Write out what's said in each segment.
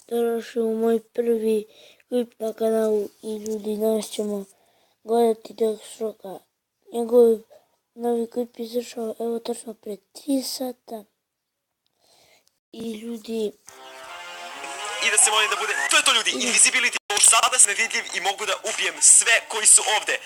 Dobrodošli u moj prvi klip na kanalu i ljudi, danas ćemo gledati Deathstrokea. Njegov novi klip izašao evo tačno pred 3 sata. I ljudi... I da se molim da bude... To je to ljudi, Invisibility. Sada sam nevidljiv i mogu da ubijem sve koji su ovde.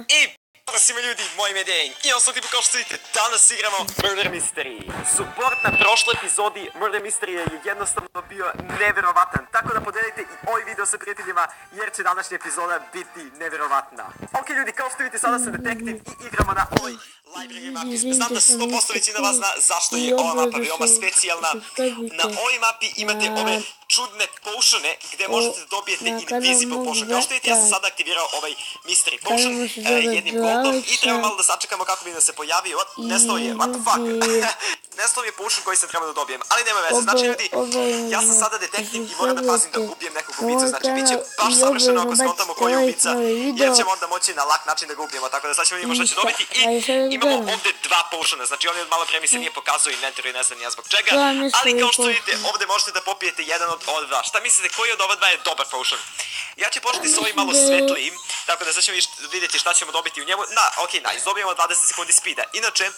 I... Pozdrav svima ljudi, moj ime je Dejn. I on sam tipu kao što vidite, danas igramo Murder Mystery. Support na prošloj epizodi Murder Mystery je jednostavno bio neverovatan. Tako da podelite i ovaj video sa prijateljima jer će današnja epizoda biti neverovatna. Ok ljudi, kao što vidite sada sam detektiv i igramo na ovoj library mapi. Znam da 100% većina vas zna zašto je ova mapa veoma specijalna. Na ovoj mapi imate ove čudne potione gdje možete da dobijete invisible potion. Kao što vidite, ja sam sada aktivirao ovaj mystery potion jednim goldom i treba malo da sačekamo kako bi nam se pojavio. Nestao je, what the fuck? Nestao je potion koji sam trebao da dobijem, ali nema veze. Znači ljudi, ja sam sada detektiv i moram da pazim da ubijem nekog ubicu. Znači bit će baš savršeno ako skontamo koji je ubica, jer ćemo onda moći na lak način da ga ubijemo. Tako da sad ćemo vidimo što će dobiti i imamo ovdje dva potiona. Znači on je malo pre mi se nije pokazao inventory, ne znam ja zbog čega. Ali kao što vidite, ovdje možete da popijete jedan od ova dva. Šta mislite, koji od ova dva je dobar potion? Ja ću početi s ovim malo svetlijim, tako da sad ćemo vidjeti šta ćemo dobiti u njemu. Ok, nice, dobijemo 20 sekundi speeda. Inače,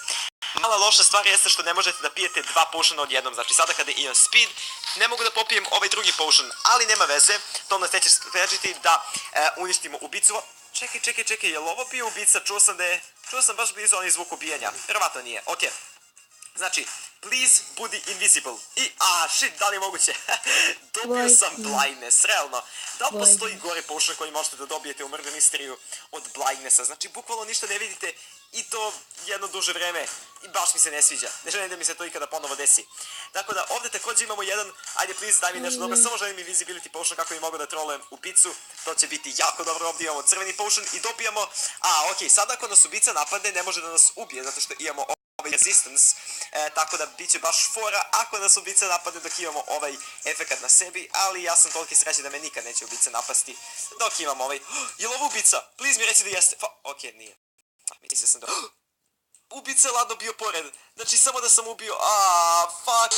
mala loša stvar jeste što ne možete da pijete dva potiona odjednom. Znači sada kada imam speed, ne mogu da popijem ovaj drugi potion, ali nema veze. To nas neće sprečiti da uništimo ubicu. Čekaj, je li ovo bio ubica? Čuo sam baš blizu onaj zvuk ubijanja. Vjerovatno nije, ok. Znači, please budi invisible. I, shit, da li je moguće? Dobio sam blindness, realno. Da li postoji gore potion koji možete da dobijete u Murder Mystery od blindnessa? Znači, bukvalno ništa ne vidite i to jedno duže vreme. I baš mi se ne sviđa. Ne želim da mi se to ikada ponovo desi. Tako da, ovdje također imamo jedan, ajde please daj mi nešto dobro, samo želim invisibility potion kako bi mogu da trolujem ubicu. To će biti jako dobro, ovdje imamo crveni potion i dobijamo, ok, sada ako nas ubica napadne ne može da nas ubije zato što imamo ovaj resistance, tako da bit će baš fora ako nas ubica napadne dok imamo ovaj efekat na sebi, ali ja sam toliki sreći da me nikad neće ubica napasti dok imam ovaj, je li ovo ubica? Please mi reci da jeste, ok, nije, mislio sam da... Ubica je ladno bio pored, znači samo da sam ubio, fuck,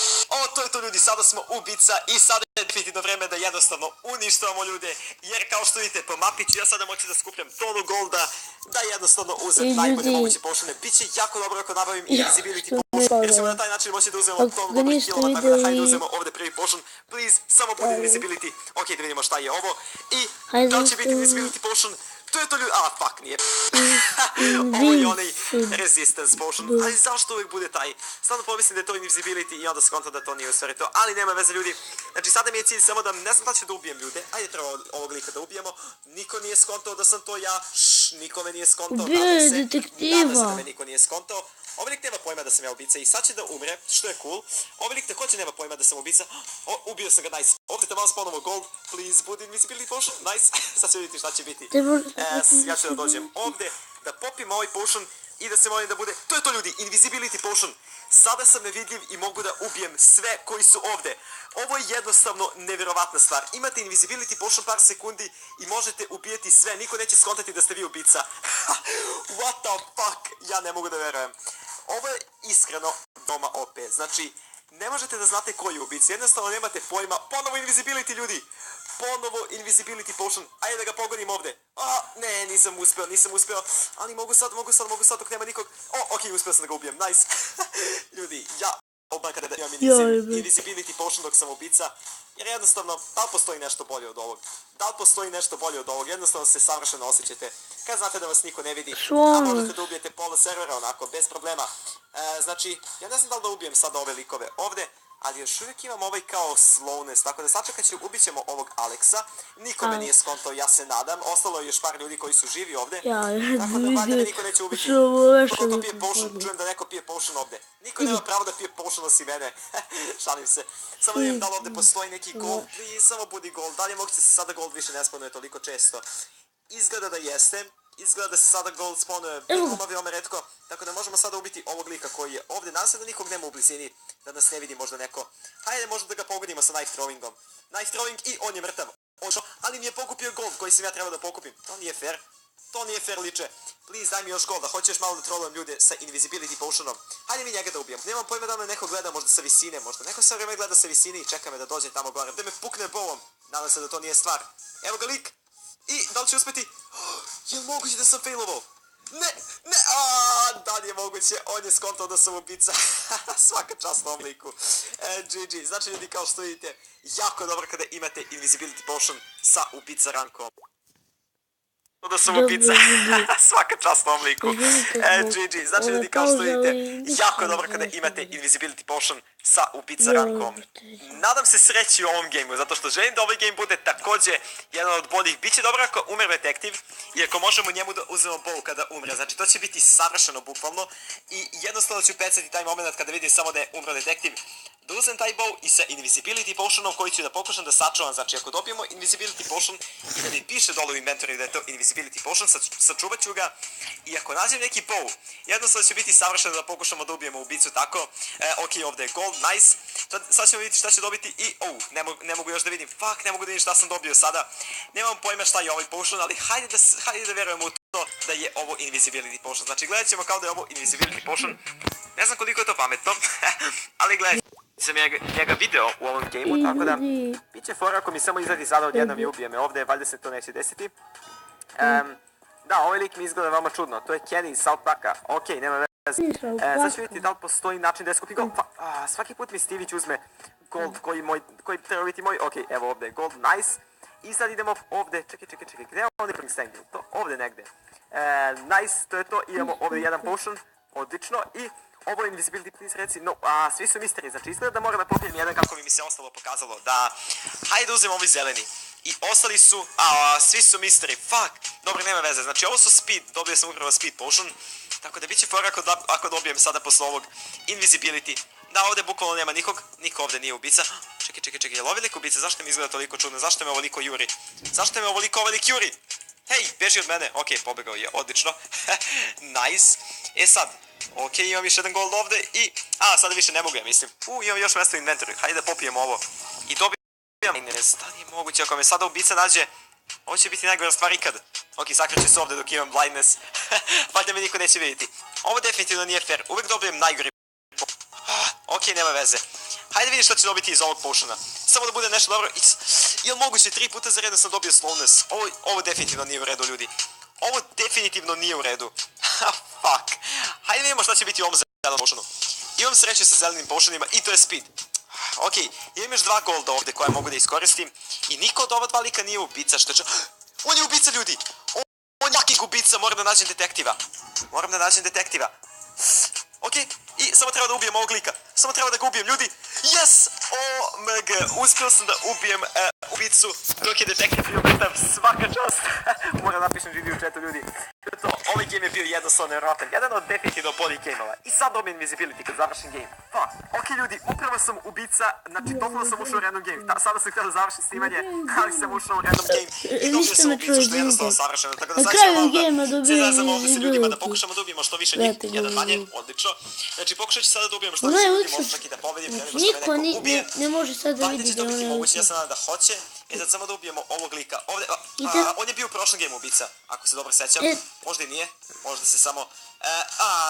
to je to ljudi, sada smo ubica i sada je definitivno vreme da jednostavno uništavamo ljude, jer kao što vidite po mapi ću ja sada moći da skupljam tonu golda, da jednostavno uzem najbolje moguće potione, bit će jako dobro ako nabavim invisibility potion, jer ćemo na taj način moći da uzmemo tonu dobrih kilova, tako da hajde uzmemo ovdje prvi potion, please, samo budi invisibility, ok, da vidimo šta je ovo, i da li će biti invisibility potion. To je to ljudi, fuck, nije. Ovo je onaj resistance potion, ali zašto uvijek bude taj? Stvarno pomislim da je to invisibility i onda skontam da to nije u stvari to, ali nema veze ljudi. Znači sada mi je cilj samo da, ne znam da ću da ubijem ljude, ajde treba ovog lika da ubijemo. Niko nije skontao da sam to ja, niko me nije skontao, nadam se da me niko nije skontao. Ovaj lik nema pojma da sam ja ubica i sad će da umre, što je cool. Ovaj lik također nema pojma da sam ubica. Ubio sam ga, nice. Ovdje te malo ponovo gold, please, budi invisibility potion, nice. Sad će vidjeti šta će biti. Ja ću da dođem ovdje, da popim ovaj potion i da se molim da bude... To je to ljudi, invisibility potion. Sada sam nevidljiv i mogu da ubijem sve koji su ovdje. Ovo je jednostavno nevjerovatna stvar. Imate invisibility potion par sekundi i možete ubijeti sve. Niko neće skontati da ste vi ubica. What the fuck? Ja ne mogu da verujem. Ovo je iskreno doma OP. Znači, ne možete da znate koji je ubica. Jednostavno nemate pojma. Ponovo invisibility ljudi. Ponovo invisibility potion. Ajde da ga pogodim ovdje. Ne, nisam uspio. Ali mogu sad dok nema nikog. Ok, uspio sam da ga ubijem. Nice. Ljudi, ja obam kada imam invisibility potion dok sam ubica. Jer jednostavno, da li postoji nešto bolje od ovog? Jednostavno se savršeno osjećate. Kad znate da vas niko ne vidi, a možete da ubijete pola servera onako, bez problema. Znači, ja ne znam da li da ubijem sada ove likove ovdje, ali još uvijek imam ovaj kao slowness, tako da sačekat ću, ubit ćemo ovog Alexa. Niko me nije skontao, ja se nadam. Ostalo je još par ljudi koji su živi ovdje. Tako da valjda me niko neće ubiti. Ko pije potion, čujem da neko pije potion ovdje. Niko nema pravo da pije potion osim mene. Šalim se. Samo da vidim da li ovdje postoji neki gold. Please, samo budi gold. Da li je moguće da se sada gold više ne spawnuje toliko često? Izgleda da jeste. Izgleda da se sada gold spawnuje veoma retko. Tako da možemo sada ubiti ovog lika koji je ovdje. Nadam se da nikog nema u blizini. Da nas ne vidi možda neko. Hajde možda da ga pogodimo sa knife throwingom. Knife throwing i on je mrtav. Ali mi je pokupio gold koji sam ja trebao da pokupim. To nije fair. To nije fair liče. Please daj mi još golda, hoćeš malo da trolujem ljude sa invisibility potionom. Hajde mi njega da ubijem. Nemam pojma da me neko gleda možda sa visine, možda neko sve vreme gleda sa visine i čeka me da dođe tamo gore. Da me pukne bovom. Nadam se da to nije stvar. Evo ga lik. I da li će uspjeti? Jel moguće da sam failovao? Ne, da li je moguće, on je skontao da sam ubica. Svaka čast ovom liku. GG, znači ljudi kao što vidite, jako dobro kada imate invisibility potion sa ubica rankom. Da sam ubica, svaka čast ovom liku. GG, znači ljudi kao što vidite, jako dobro kada imate invisibility potion sa ubica rankom. Nadam se sreći u ovom gameu, zato što želim da ovaj game bude također jedan od boljih. Biće dobro ako umre detektiv i ako možemo njemu da uzmemo bow kada umre. Znači to će biti savršeno bukvalno i jednostavno ću pecati taj moment kada vidim samo da je umro detektiv. Da uzem taj bow i sa invisibility potionom koji ću da pokušam da sačuvam. Znači ako dobijemo invisibility potion i da mi piše dole u inventory da je to invisibility potion, sačuvat ću ga. I ako nađem neki bow, jednostavno će biti savršeno da pokušamo da ubijemo ubicu tako. Ok, ovdje je gold, nice. Sad ćemo vidjeti šta će dobiti i... ne mogu još da vidim. Fuck, ne mogu da vidim šta sam dobio sada. Nemam pojma šta je ovaj potion, ali hajde da vjerujemo u to da je ovo invisibility potion. Znači gledat ćemo kao da je ovo invisibility potion. Ne znam koliko je to pametno, ali gledaj. Sam njega video u ovom gameu, tako da bit će fora ako mi samo izgledi sada odjednom i ubije me ovdje, valjda se to neće desiti. Da, ovaj lik mi izgleda veoma čudno, to je Kenny iz South Parka, okej, nema veze. Sad ću vidjeti da li postoji način da je skupi gold, svaki put mi Stivić uzme gold koji treba biti moj, okej, evo ovdje je gold, nice. I sad idemo ovdje, čekaj, gdje je ovdje prvim standing, to ovdje negdje. Nice, to je to, imamo ovdje jedan potion, odlično i... Ovo je invisibility, please reci, no, svi su misteri, znači izgleda da moram da popijem jedan kako bi mi se ostalo pokazalo, da, hajde uzem ovi zeleni. I ostali su, svi su misteri, fuck, dobro, nema veze, znači ovo su speed, dobio sam upravo speed potion, tako da bit će fora ako dobijem sada posle ovog invisibility. Da, ovdje bukvalno nema nikog, niko ovdje nije ubica. Čekaj, je li ovaj lik ubica, zašto mi izgleda toliko čudno, zašto me ovoliko juri? Zašto me ovoliko ovaj lik juri? Hej, beži od mene, okej, pobegao je, odlično, nice, sad. Ok, imam još jedan gold ovdje i... sada više ne mogu ja mislim. Imam još mjesto u inventory, hajde da popijem ovo. I dobijam... Da nije moguće, ako me sada ubica nađe... Ovo će biti najgora stvar ikad. Ok, sakreću se ovdje dok imam blindness. Valjda me niko neće vidjeti. Ovo definitivno nije fair, uvijek dobijem najgori... Ok, nema veze. Hajde vidim što će dobiti iz ovog potiona. Samo da bude nešto dobro. Jel moguće, 3 puta za redno sam dobio slowness. Ovo definitivno nije u redu, ljudi. Ovo definitivno nije u redu. Fuck. Hajde vidimo šta će biti u ovom zelenom potionu. Imam sreće sa zelenim potionima i to je speed. Ok, imam još 2 golda ovdje koje mogu da iskoristim. I niko od ova 2 lika nije ubica, što će... On je ubica, ljudi! On je jakig ubica, moram da nađem detektiva. Ok, i samo treba da ubijem ovog lika. Samo treba da ga ubijem, ljudi. Yes! OMG, uspio sam da ubijem ubicu dok je detektiv bio mrtav. Svaka čast. Moram napišem GG u chatu, ljudi. Ovaj game je bio jednostavno nevjerojatan. Jedan od definitivno boljih gameova. I sad dobijem invisibility kad završim game. Ok, ljudi, upravo sam ubica. Znači, totalno sam ušao u random game. Sada sam htio da završim snimanje, ali sam ušao u random game. I dobio sam ubicu što je jednostavno savršeno. Tako da sad ćemo malo svi zajedno ovdje sa ljudima da pokušamo da ubijemo što više njih. Jedan manje, odlično. Znači, pokušat ću sada da ubijemo što više ljudi, možda čak i da pobedim prije nego što me neko ubije. Ne može sad da vidi da je moguće, ja sam nadam da hoće. Sad samo da ubijemo ovog lika. Ovdje, on je bio u prošlom game ubica, ako se dobro sećam. Možda i nije, možda se samo...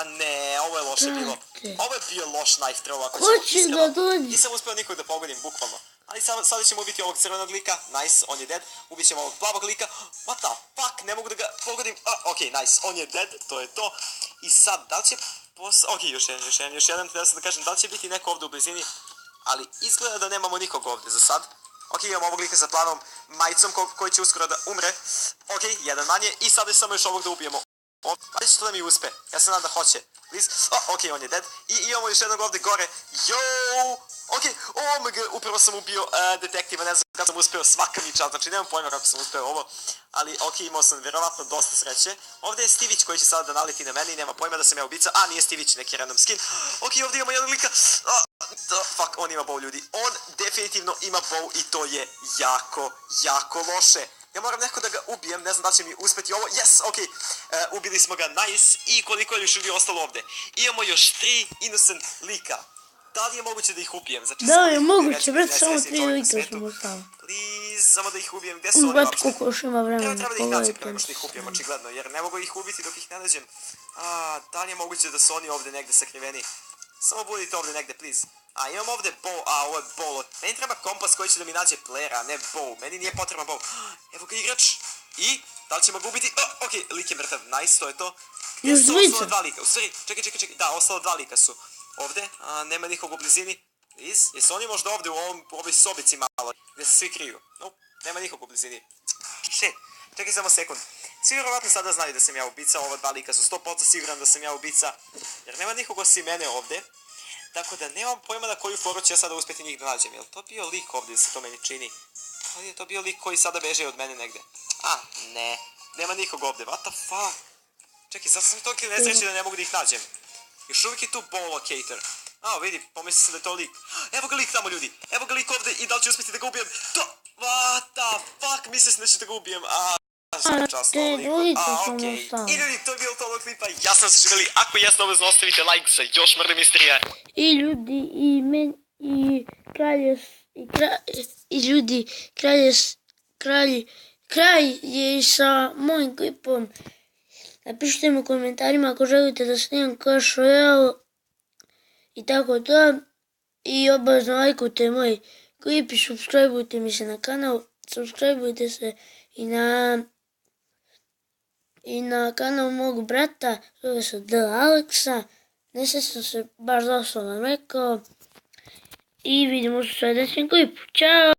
ne, ovo je loše bilo. Ovo je bio loš knife throw, ako ćemo iskreno. Nisam uspio nikog da pogodim, bukvalno. Ali sada ćemo ubiti ovog crvenog lika, nice, on je dead. Ubit ćemo ovog plavog lika, what the fuck, ne mogu da ga pogodim. Ok, nice, on je dead, to je to. I sad, da li će... Ok, još jedan, treba sam da kažem, da li će biti neko ovdje u blizini. Ali izgleda da nemamo nikog ovdje za sad. Ok, imamo ovog lika sa plavom majicom koji će uskoro da umre. Ok, jedan manje i sada samo još ovog da ubijemo. Ali će to da mi uspe, ja se nadam da hoće. Ok, on je dead. I imamo još jednog ovdje gore. Yo! Ok, OMG, upravo sam ubio detektiva, ne znam kako sam uspeo, svaka mi čast, znači nemam pojma kako sam uspeo ovo. Ali ok, imao sam vjerovatno dosta sreće. Ovdje je Stivić koji će sada da naleti na mene i nema pojma da sam ja ubica. Nije Stivić, neki random skin. Ok, ovdje imamo jednog lika. Fuck, on ima bow, ljudi. On definitivno ima bow i to je jako loše. Ja moram neko da ga ubijem, ne znam da će mi uspjeti ovo. Yes, ok, ubili smo ga, nice. I koliko je još ljudi ostalo ovdje? Imamo još 3 innocent lika. Da li je moguće da ih ubijem? Znači, da je moguće, već samo 3 lika smo ostalo. Please. samo da ih ubijem. Gdje su oni Baš uopšte? koliko još ima vremena. Treba da ih nađem prema Pogledajte. što ih ubijem, očigledno, jer ne mogu ih ubiti dok ih ne nađem. Da li je moguće da su oni ovdje negdje sakriveni? Samo budite ovdje negdje, please. Imam ovdje bow, ovo je bow. Meni treba kompas koji će da mi nađe playera, a ne bow. Meni nije potreban bow. Evo ga igrač. I, da li ćemo ga ubiti? Ok, lik je mrtav, nice, to je to. Gdje su ostala dva lika? U stvari, čekaj, da, ostala dva lika su. Ovdje, nema nikog u blizini. Please, jesu oni možda ovdje u ovoj sobici malo, gdje se svi kriju? Nope, nema nikog u blizini. Shit, čekaj samo sekund. Svi vjerovatno sada znaju da sam ja ubica, ova dva lika su 100% siguran da sam ja ubica, jer nema nikog osim mene ovdje. Tako da nemam pojma na koju foru ću ja sada uspjeti njih da nađem. Jel to bio lik ovdje, se to meni čini? Ali je to bio lik koji sada beže od mene negdje? Ne, nema nikog ovdje, what the fuck? Čekaj, sad sam toliko nesreći da ne mogu da ih nađem. Još uvijek je tu ball locator. Vidi, pomislio sam da je to lik. Evo ga lik tamo, ljudi. Evo ga lik ovdje i da li ću uspjeti da ga ubijem? What the fuck, mislio sam da ću da ga ubijem. Okej. I ljudi, to je bilo to ovog klipa. Ja sam se živjeli. Ako jeste, obvezno ostavite like za još mrde misterija. I ljudi, kraj je i sa mojim klipom. Napišite mi u komentarima ako želite da snimam Clash Royale i tako to. I obavezno lajkujte moj klip i subscribeujte mi se na kanal. Subscribeujte se i na kanal mog brata, zove se The Alexa. Ne sam se baš doslovno rekao. I vidimo se u sljedećem klipu. Ćao!